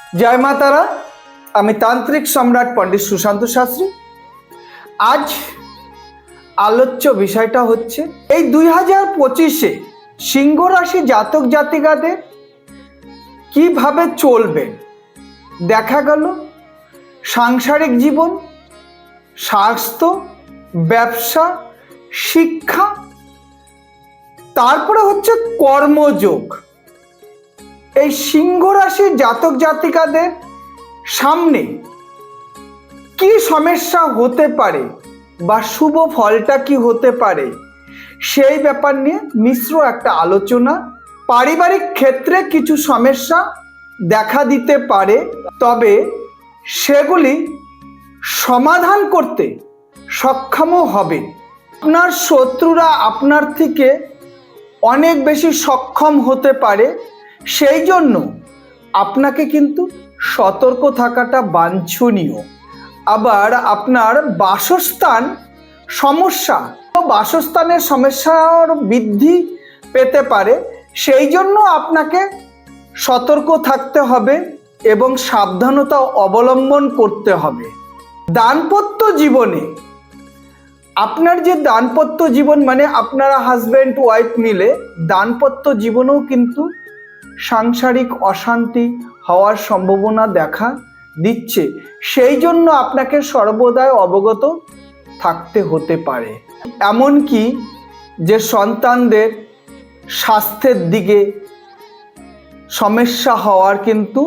জয় মা তারা। আমি তান্ত্রিক সম্রাট পণ্ডিত সুশান্ত শাস্ত্রী। আজ আলোচ্য বিষয়টা হচ্ছে এই 2025-এ সিংহ রাশি জাতক জাতিকাদের কিভাবে চলবে। দেখা গেল সাংসারিক জীবন, স্বাস্থ্য, ব্যবসা, শিক্ষা, তারপরে হচ্ছে কর্মযোগ। এই সিংহ রাশির জাতক জাতিকাদের সামনে কি সমস্যা হতে পারে বা শুভ ফলটা কি হতে পারে, সেই ব্যাপার নিয়ে মিশ্র একটা আলোচনা। পারিবারিক ক্ষেত্রে কিছু সমস্যা দেখা দিতে পারে, তবে সেগুলি সমাধান করতে সক্ষমও হবে। আপনার শত্রুরা আপনার থেকে অনেক বেশি সক্ষম হতে পারে, সেই জন্য আপনাকে কিন্তু সতর্ক থাকাটা বাঞ্ছনীয়। আবার আপনার বাসস্থান সমস্যা, বাসস্থানের সমস্যার বৃদ্ধি পেতে পারে, সেই জন্য আপনাকে সতর্ক থাকতে হবে এবং সাবধানতা অবলম্বন করতে হবে। দাম্পত্য জীবনে আপনার যে দাম্পত্য জীবন, মানে আপনারা হাজব্যান্ড ওয়াইফ মিলে দাম্পত্য জীবনেও কিন্তু সাংসারিক অশান্তি হওয়ার সম্ভাবনা দেখা দিচ্ছে, সেই জন্য আপনাকে সর্বদাই অবগত থাকতে হতে পারে। এমনকি যে সন্তানদের স্বাস্থ্যের দিকে সমস্যা হওয়ার কিন্তু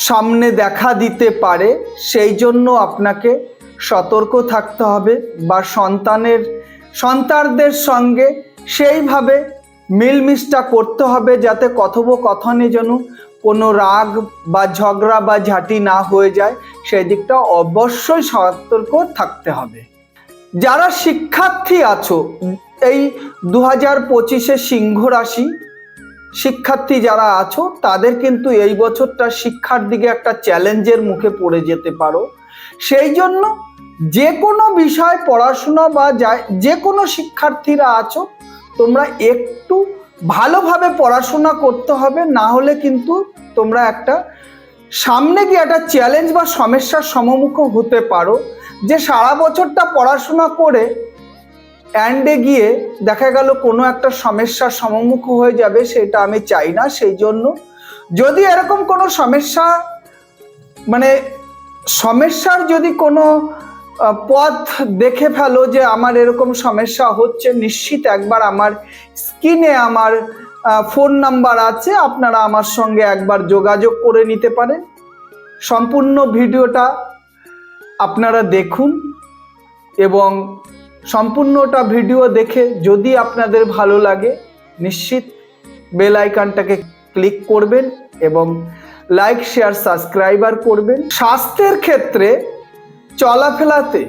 সামনে দেখা দিতে পারে, সেই জন্য আপনাকে সতর্ক থাকতে হবে বা সন্তানদের সঙ্গে সেইভাবে মিলমিশটা করতে হবে, যাতে কথোপকথনে যেন কোনো রাগ বা ঝগড়া বা ঝাঁটি না হয়ে যায়, সেই দিকটা অবশ্যই সতর্ক থাকতে হবে। যারা শিক্ষার্থী আছো, এই 2025-এ সিংহ রাশি শিক্ষার্থী যারা আছো, তাদের কিন্তু এই বছরটা শিক্ষার দিকে একটা চ্যালেঞ্জের মুখে পড়ে যেতে পারো। সেই জন্য যে কোনো বিষয় পড়াশোনা বা যে কোনো শিক্ষার্থীরা আছো, তোমরা একটু ভালোভাবে পড়াশোনা করতে হবে, না হলে কিন্তু তোমরা একটা সামনে গিয়ে একটা চ্যালেঞ্জ বা সমস্যার সম্মুখীন হতে পারো। যে সারা বছরটা পড়াশোনা করে এন্ডে গিয়ে দেখা গেল কোনো একটা সমস্যার সম্মুখীন হয়ে যাবে, সেটা আমি চাই না। সেই জন্য যদি এরকম কোনো সমস্যা, মানে সমস্যার যদি কোনো পথ দেখে ফেলো যে আমার এরকম সমস্যা হচ্ছে, নিশ্চিত একবার আমার স্ক্রিনে আমার ফোন নাম্বার আছে, আপনারা আমার সঙ্গে একবার যোগাযোগ করে নিতে পারেন। সম্পূর্ণ ভিডিওটা আপনারা দেখুন এবং সম্পূর্ণটা ভিডিও দেখে যদি আপনাদের ভালো লাগে, নিশ্চিত বেল আইকনটাকে ক্লিক করবেন এবং লাইক, শেয়ার, সাবস্ক্রাইবার করবেন। স্বাস্থ্যের ক্ষেত্রে চলাফেরাতে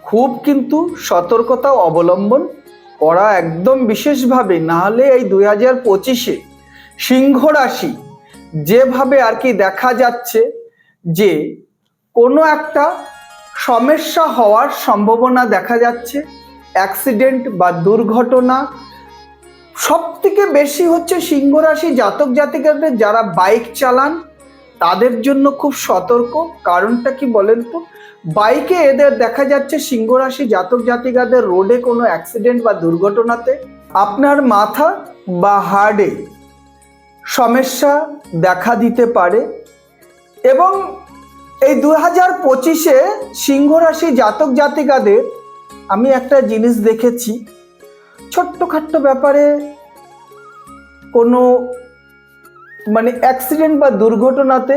খুব কিন্তু সতর্কতা অবলম্বন করা একদম বিশেষভাবে, না হলে এই 2025-এ সিংহ রাশি যেভাবে আর কি দেখা যাচ্ছে যে কোনো একটা সমস্যা হওয়ার সম্ভাবনা দেখা যাচ্ছে। অ্যাক্সিডেন্ট বা দুর্ঘটনা সব থেকে বেশি হচ্ছে সিংহ রাশি জাতক জাতিকাদের যারা বাইক চালান, তাদের জন্য খুব সতর্ক। কারণটা কি বলেন তো, বাইকে এদের দেখা যাচ্ছে সিংহ রাশি জাতক জাতিকাদের রোডে কোনো অ্যাক্সিডেন্ট বা দুর্ঘটনাতে আপনার মাথা বা হার্টে সমস্যা দেখা দিতে পারে। এবং এই 2025-এ সিংহ রাশি জাতক জাতিকাদের আমি একটা জিনিস দেখেছি, ছোট্টখাট্ট ব্যাপারে কোনো মানে অ্যাক্সিডেন্ট বা দুর্ঘটনাতে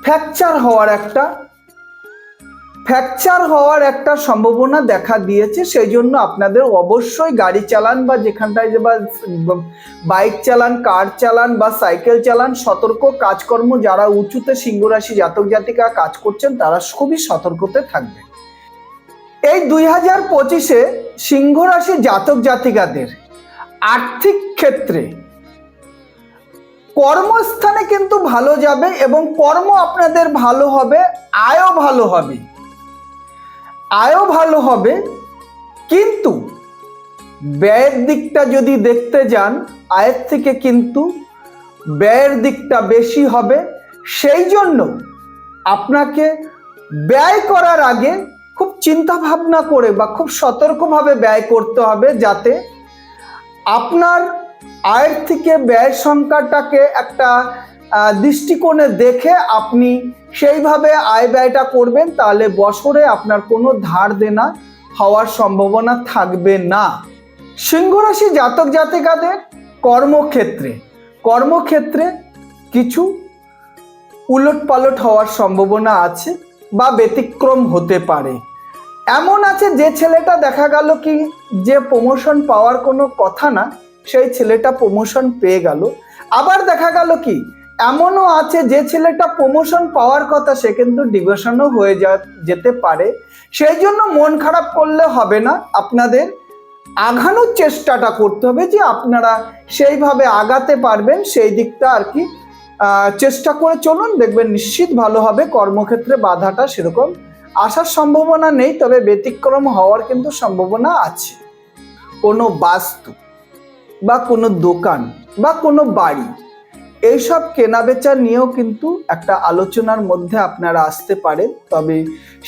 ফ্র্যাকচার হওয়ার একটা সম্ভাবনা দেখা দিয়েছে। সেই জন্য আপনাদের অবশ্যই গাড়ি চালান বা যেখানটায় বা বাইক চালান, কার চালান বা সাইকেল চালান, সতর্ক কাজকর্ম যারা উঁচুতে সিংহ রাশি জাতক জাতিকা কাজ করছেন, তারা খুবই সতর্কতে থাকবেন। এই 2025-এ সিংহ রাশি জাতক জাতিকাদের আর্থিক ক্ষেত্রে কর্মস্থানে কিন্তু ভালো যাবে এবং কর্ম আপনাদের ভালো হবে, আয়ও ভালো হবে। কিন্তু ব্যয়ের দিকটা যদি দেখতে যান, আয়ের থেকে কিন্তু ব্যয়ের দিকটা বেশি হবে। সেই জন্য আপনাকে ব্যয় করার আগে খুব চিন্তা ভাবনা করে বা খুব সতর্কভাবে ব্যয় করতে হবে, যাতে আপনার আয়ের থেকে ব্যয় সংখ্যাটাকে একটা দৃষ্টিকোণে দেখে আপনি সেইভাবে আয় ব্যয়টা করবেন। তাহলে বছরে আপনার কোনো ধার দেনা হওয়ার সম্ভাবনা থাকবে না। সিংহ রাশি জাতক জাতিকাদের কর্মক্ষেত্রে কিছু উলটপালট হওয়ার সম্ভাবনা আছে বা ব্যতিক্রম হতে পারে। এমন আছে যে ছেলেটা দেখা গেল কি যে প্রমোশন পাওয়ার কোনো কথা না, সেই ছেলেটা প্রমোশন পেয়ে গেল। আবার দেখা গেল কি এমনও আছে যে ছেলেটা প্রমোশন পাওয়ার কথা, সে কিন্তু ডিভিশনও হয়ে যেতে পারে। সেই জন্য মন খারাপ করলে হবে না, আপনাদের আগানোর চেষ্টাটা করতে হবে যে আপনারা সেইভাবে আগাতে পারবেন, সেই দিকটা আর কি চেষ্টা করে চলুন, দেখবেন নিশ্চিত ভালো হবে। কর্মক্ষেত্রে বাধাটা সেরকম আসার সম্ভাবনা নেই, তবে ব্যতিক্রম হওয়ার কিন্তু সম্ভাবনা আছে। কোনো বাস্তু বা কোনো দোকান বা কোনো বাড়ি, এইসব কেনাবেচা নিয়েও কিন্তু একটা আলোচনার মধ্যে আপনারা আসতে পারেন। তবে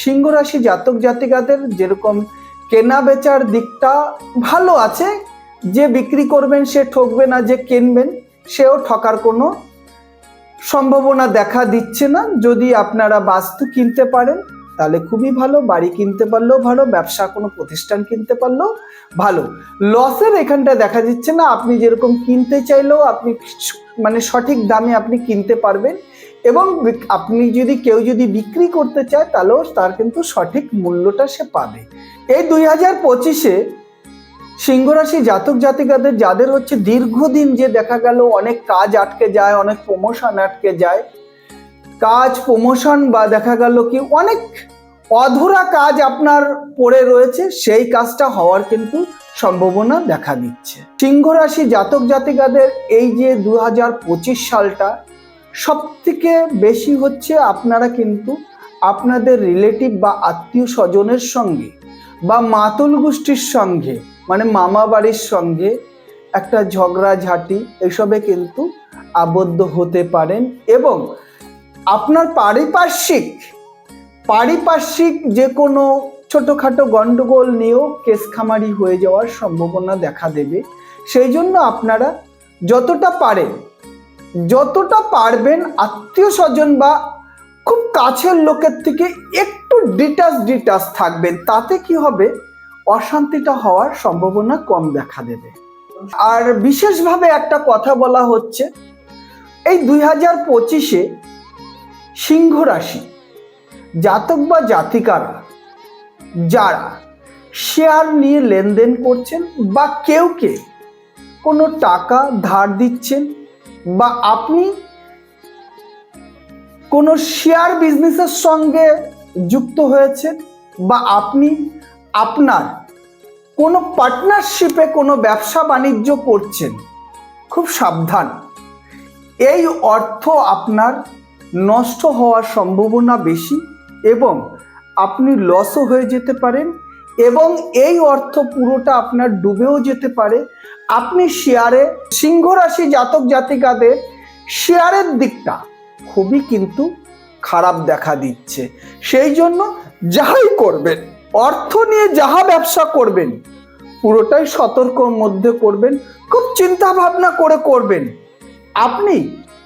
সিংহ রাশি জাতক জাতিকাদের যেরকম কেনা বেচার দিকটা ভালো আছে, যে বিক্রি করবেন সে ঠকবে না, যে কিনবেন সেও ঠকার কোনো সম্ভাবনা দেখা দিচ্ছে না। যদি আপনারা বাস্তু কিনতে পারেন তাহলে খুবই ভালো, বাড়ি কিনতে পারলেও ভালো, ব্যবসা কোনো প্রতিষ্ঠান কিনতে পারলেও ভালো। লসের এখানটা দেখা দিচ্ছে না, আপনি যেরকম কিনতে চাইলেও আপনি মানে সঠিক দামে আপনি কিনতে পারবেন, এবং আপনি যদি কেউ যদি বিক্রি করতে চায় তাহলেও তার কিন্তু সঠিক মূল্যটা সে পাবে। এই 2025-এ সিংহ রাশি জাতক জাতিকাদের যাদের হচ্ছে দীর্ঘদিন যে দেখা গেল অনেক কাজ আটকে যায়, অনেক প্রমোশন আটকে যায়, কাজ প্রমোশন বা দেখা গেল কি অনেক অধুরা কাজ আপনার পড়ে রয়েছে, সেই কাজটা হওয়ার কিন্তু সম্ভাবনা দেখা দিচ্ছে। সিংহ রাশি জাতক জাতিকাদের এই যে 2025 সালটা সব থেকে বেশি হচ্ছে আপনারা কিন্তু আপনাদের রিলেটিভ বা আত্মীয় স্বজনের সঙ্গে বা মাতুল গোষ্ঠীর সঙ্গে মানে মামা বাড়ির সঙ্গে একটা ঝগড়াঝাটি এসবে কিন্তু আবদ্ধ হতে পারেন, এবং আপনার পারিপার্শ্বিক যে কোনো ছোটোখাটো গন্ডগোল নিয়েও কেস খামারি হয়ে যাওয়ার সম্ভাবনা দেখা দেবে। সেই জন্য আপনারা যতটা পারবেন আত্মীয় স্বজন বা খুব কাছের লোকের থেকে একটু ডিটাচ থাকবেন, তাতে কি হবে অশান্তিটা হওয়ার সম্ভাবনা কম দেখা দেবে। আর বিশেষভাবে একটা কথা বলা হচ্ছে, এই 2025-এ সিংহ রাশি জাতক বা জাতিকারা যারা শেয়ার নিয়ে লেনদেন করছেন বা কেউ কোনো টাকা ধার দিচ্ছেন বা আপনি কোনো শেয়ার বিজনেসের সঙ্গে যুক্ত হয়েছেন বা আপনি আপনার কোনো পার্টনারশিপে কোনো ব্যবসা বাণিজ্য করছেন, খুব সাবধান। এই অর্থ আপনার নষ্ট হওয়ার সম্ভাবনা বেশি এবং আপনি লসও হয়ে যেতে পারেন, এবং এই অর্থ পুরোটা আপনার ডুবেও যেতে পারে। আপনি সিংহ রাশি জাতক জাতিকাদের শেয়ারের দিকটা খুবই কিন্তু খারাপ দেখা দিচ্ছে। সেই জন্য যাই করবেন, অর্থ নিয়ে যাহা ব্যবসা করবেন পুরোটাই সতর্কর মধ্যে করবেন, খুব চিন্তা ভাবনা করে করবেন। আপনি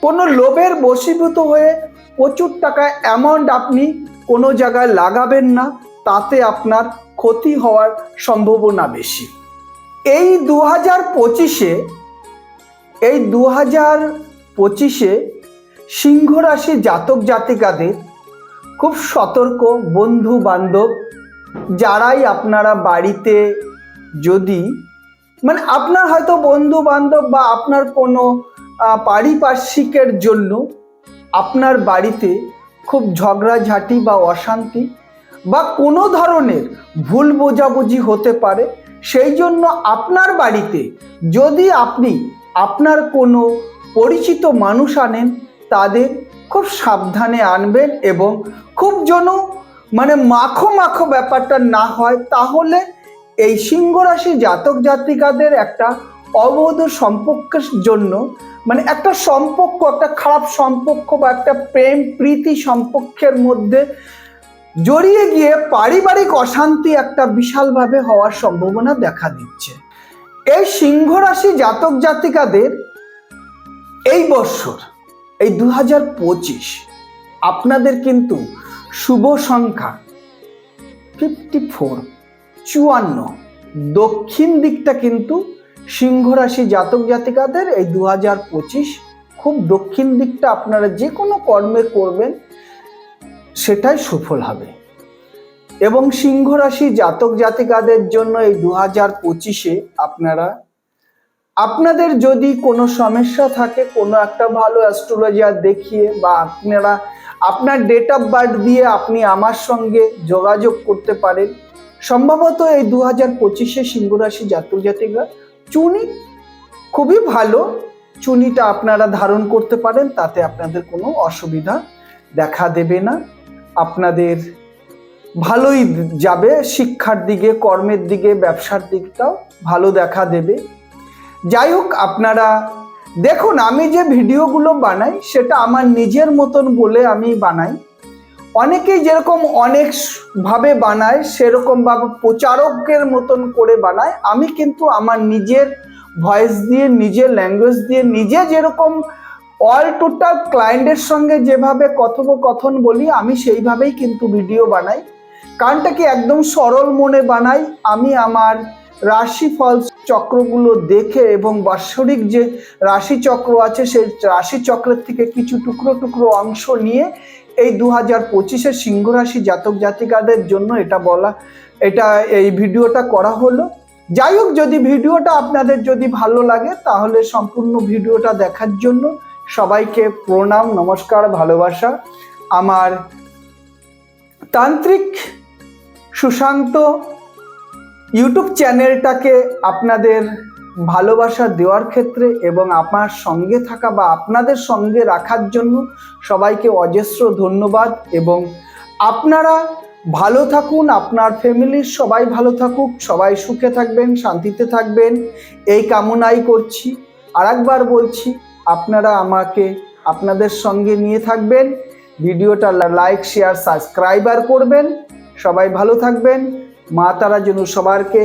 কোনো লোভের বশীভূত হয়ে প্রচুর টাকা অ্যামাউন্ট আপনি কোনো জায়গায় লাগাবেন না, তাতে আপনার ক্ষতি হওয়ার সম্ভাবনা বেশি। এই 2025-এ সিংহ রাশি জাতক জাতিকাদের খুব সতর্ক, বন্ধু বান্ধব যারাই আপনারা বাড়িতে যদি মানে আপনার হয়তো বন্ধু বান্ধব বা আপনার কোনো পারিপার্শ্বিকের জন্য আপনার বাড়িতে খুব ঝগড়াঝাটি বা অশান্তি বা কোনো ধরনের ভুল বোঝাবুঝি হতে পারে। সেই জন্য আপনার বাড়িতে যদি আপনি আপনার কোনো পরিচিত মানুষ আনেন, তাদের খুব সাবধানে আনবেন এবং খুব যেন মানে মাখো ব্যাপারটা না হয়, তাহলে এই সিংহ রাশি জাতক জাতিকাদের একটা অবৈধ সম্পর্কের জন্য, মানে একটা সম্পর্ক, একটা খারাপ সম্পর্ক বা একটা প্রেম প্রীতি সম্পর্কের মধ্যে জড়িয়ে গিয়ে পারিবারিক অশান্তি একটা বিশালভাবে হওয়ার সম্ভাবনা দেখা দিচ্ছে। এই সিংহ রাশি জাতক জাতিকাদের এই বছর, এই 2025 আপনাদের কিন্তু শুভ সংখ্যা 54, 54। দক্ষিণ দিকটা কিন্তু সিংহ রাশি জাতক জাতিকাদের এই 2025 খুব দক্ষিণ দিকটা আপনারা যে কোনো কর্মে করবেন সেটাই সফল হবে। এবং সিংহ রাশি জাতক জাতিকাদের জন্য এই 2025-এ আপনাদের যদি কোনো সমস্যা থাকে, কোনো একটা ভালো অ্যাস্ট্রোলজার দেখিয়ে বা আপনারা আপনার ডেট অফ বার্থ দিয়ে আপনি আমার সঙ্গে যোগাযোগ করতে পারেন। সম্ভবত এই 2025-এ সিংহ রাশি জাতক জাতিকা চুনি খুবই ভালো, চুনিটা আপনারা ধারণ করতে পারেন, তাতে আপনাদের কোনো অসুবিধা দেখা দেবে না। আপনাদের ভালোই যাবে, শিক্ষার দিকে, কর্মের দিকে, ব্যবসার দিকটাও ভালো দেখা দেবে। যাই হোক, আপনারা দেখুন, আমি যে ভিডিওগুলো বানাই সেটা আমার নিজের মতন বলে আমি বানাই। অনেকেই যেরকম অনেকভাবে বানায়, সেরকমভাবে প্রচারকের মতন করে বানায়। আমি কিন্তু আমার নিজের ভয়েস দিয়ে, নিজের ল্যাঙ্গুয়েজ দিয়ে, নিজে যেরকম অল টোটাল ক্লায়েন্টের সঙ্গে যেভাবে কথোপকথন বলি, আমি সেইভাবেই কিন্তু ভিডিও বানাই। কারণটা কি, একদম সরল মনে বানাই। আমি আমার রাশিফল চক্রগুলো দেখে এবং বাৎসরিক যে রাশিচক্র আছে সেই রাশিচক্রের থেকে কিছু টুকরো টুকরো অংশ নিয়ে এই 2025-এ সিংহ রাশি জাতক জাতিকাদের জন্য এই ভিডিওটা করা হলো। যাই হোক, যদি ভিডিওটা আপনাদের যদি ভালো লাগে তাহলে সম্পূর্ণ ভিডিওটা দেখার জন্য সবাইকে প্রণাম, নমস্কার, ভালোবাসা। আমার তান্ত্রিক সুশান্ত ইউটিউব চ্যানেলটাকে আপনাদের ভালোবাসা দেওয়ার ক্ষেত্রে এবং আপনার সঙ্গে থাকা বা আপনাদের সঙ্গে রাখার জন্য সবাইকে অজস্র ধন্যবাদ। এবং আপনারা ভালো থাকুন, আপনার ফ্যামিলির সবাই ভালো থাকুক, সবাই সুখে থাকবেন, শান্তিতে থাকবেন, এই কামনাই করছি। আরেকবার বলছি, আপনারা আমাকে আপনাদের সঙ্গে নিয়ে থাকবেন, ভিডিওটা লাইক, শেয়ার, সাবস্ক্রাইবার করবেন। সবাই ভালো থাকবেন। মা তারা যেন সবারকে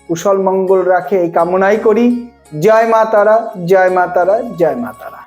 কুশল মঙ্গল রাখে, এই কামনাই করি। জয় মা তারা, জয় মা তারা, জয় মা তারা।